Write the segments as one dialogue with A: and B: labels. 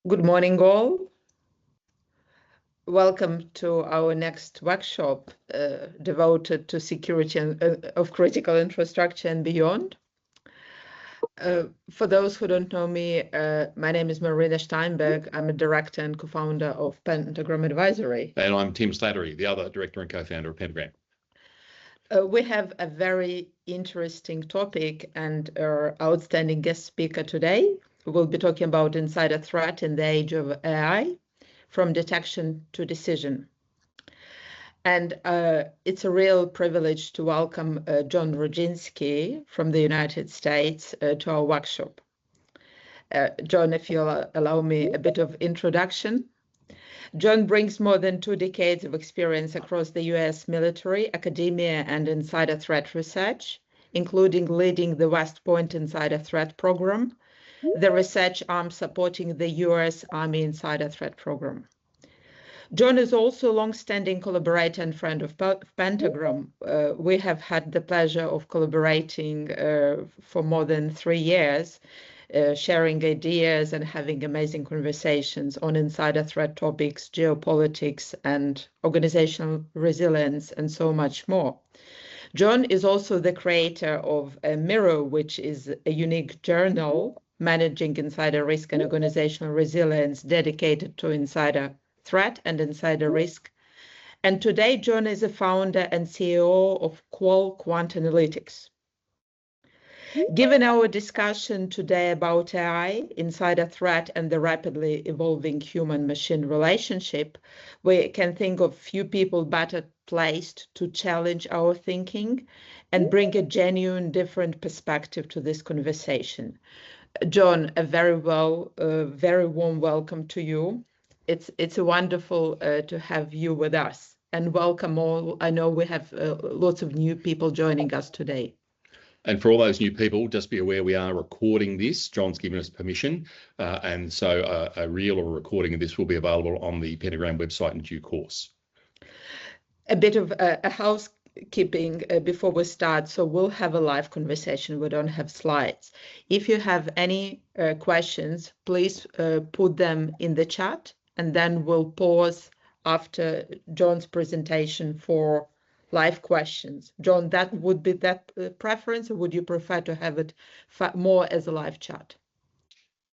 A: Good morning, all. Welcome to our next workshop devoted to security of critical infrastructure and beyond. For those who don't know me, my name is Marina Steinberg. I'm a director and co-founder of Pentagram Advisory.
B: And I'm Tim Slattery, the other director and co-founder of Pentagram.
A: We have a very interesting topic and our outstanding guest speaker today. We'll be talking about insider threat in the age of AI, from detection to decision. And it's a real privilege to welcome Jon Roginski from the United States to our workshop. Jon, if you'll allow me a bit of introduction. Jon brings more than 2 decades of experience across the US military, academia, and insider threat research, including leading the West Point Insider Threat Program, the research arm supporting the US Army Insider Threat Program. Jon is also a long-standing collaborator and friend of Pentagram. We have had the pleasure of collaborating for more than 3 years, sharing ideas and having amazing conversations on insider threat topics, geopolitics, and organizational resilience, and so much more. Jon is also the creator of Mirror, which is a unique journal managing insider risk and organizational resilience dedicated to insider threat and insider risk. And today, Jon is a founder and CEO of QualQuantAnalytics. Given our discussion today about AI, insider threat, and the rapidly evolving human-machine relationship, we can think of few people better placed to challenge our thinking and bring a genuine, different perspective to this conversation. Jon, a very warm welcome to you. It's wonderful to have you with us, and welcome all. I know we have lots of new people joining us today.
B: And for all those new people, just be aware we are recording this. Jon's given us permission, and so a reel or a recording of this will be available on the Pentagram website in due course.
A: A bit of a housekeeping before we start. So we'll have a live conversation. We don't have slides. If you have any questions, please put them in the chat, and then we'll pause after Jon's presentation for live questions. Jon, that would be that preference, or would you prefer to have it more as a live chat?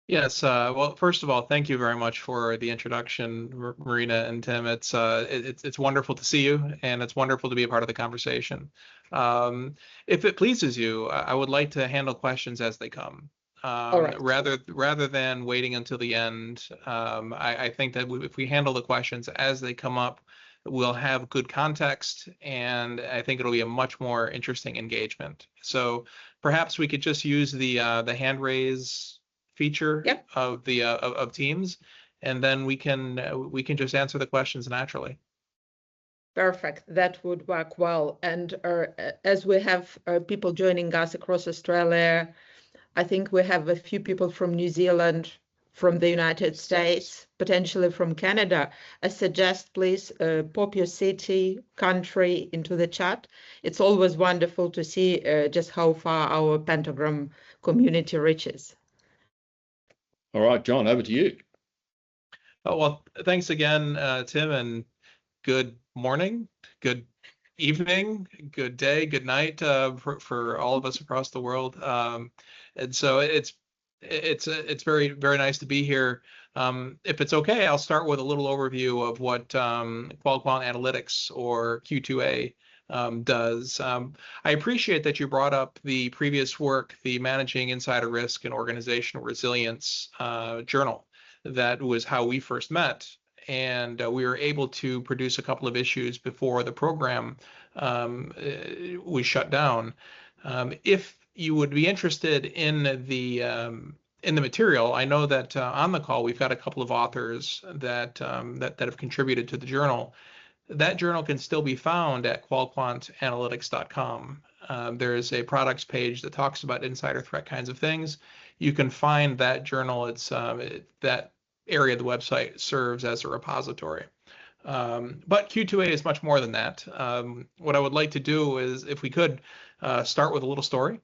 C: Yes. Well, first of all, thank you very much for the introduction, Marina and Tim. It's wonderful to see you, and it's wonderful to be a part of the conversation. If it pleases you, I would like to handle questions as they come.
A: Right.
C: Rather than waiting until the end. I think that if we handle the questions as they come up, we'll have good context, and I think it'll be a much more interesting engagement. So perhaps we could just use the hand raise feature of Teams, and then we can just answer the questions naturally.
A: Perfect. That would work well. And as we have people joining us across Australia, I think we have a few people from New Zealand, from the United States, potentially from Canada. I suggest please pop your city, country into the chat. It's always wonderful to see just how far our Pentagram community reaches.
B: All right, Jon, over to you.
C: Oh, well, thanks again, Tim, and good morning, good evening, good day, good night for all of us across the world. And so it's very, very nice to be here. If it's okay, I'll start with a little overview of what QualQuantAnalytics, or Q2A, does. I appreciate that you brought up the previous work, the Managing Insider Risk and Organizational Resilience journal. That was how we first met, and we were able to produce a couple of issues before the program was shut down. If you would be interested in the material, I know that on the call we've got a couple of authors that have contributed to the journal. That journal can still be found at QualQuantAnalytics.com. There is a products page that talks about insider threat kinds of things. You can find that journal. That area of the website serves as a repository. But Q2A is much more than that. What I would like to do is, if we could, start with a little story.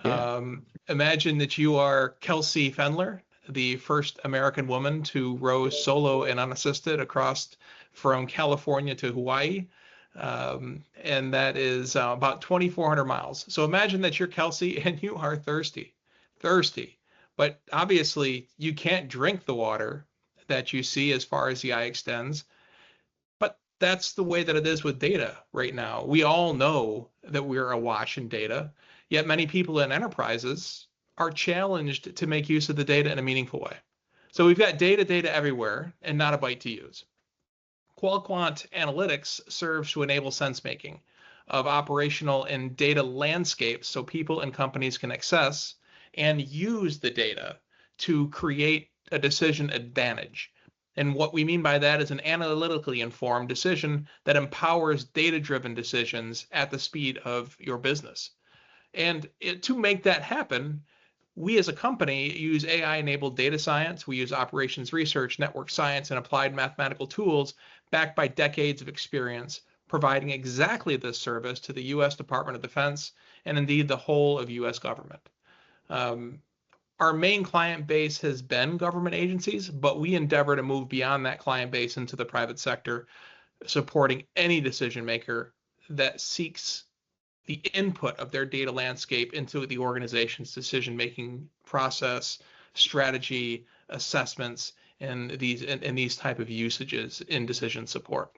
C: Yeah. Imagine that you are Kelsey Fendler, the first American woman to row solo and unassisted across from California to Hawaii. And that is about 2,400 miles. So imagine that you're Kelsey and you are thirsty, but obviously you can't drink the water that you see as far as the eye extends. But that's the way that it is with data right now. We all know that we're awash in data, yet many people in enterprises are challenged to make use of the data in a meaningful way. So we've got data everywhere and not a bite to use. QualQuantAnalytics serves to enable sense making of operational and data landscapes so people and companies can access and use the data to create a decision advantage. And what we mean by that is an analytically informed decision that empowers data-driven decisions at the speed of your business. And to make that happen, we as a company use AI-enabled data science. We use operations research, network science, and applied mathematical tools backed by decades of experience, providing exactly this service to the U.S. Department of Defense and indeed the whole of U.S. government. Our main client base has been government agencies, but we endeavor to move beyond that client base into the private sector, supporting any decision maker that seeks the input of their data landscape into the organization's decision-making process, strategy, assessments, and these type of usages in decision support.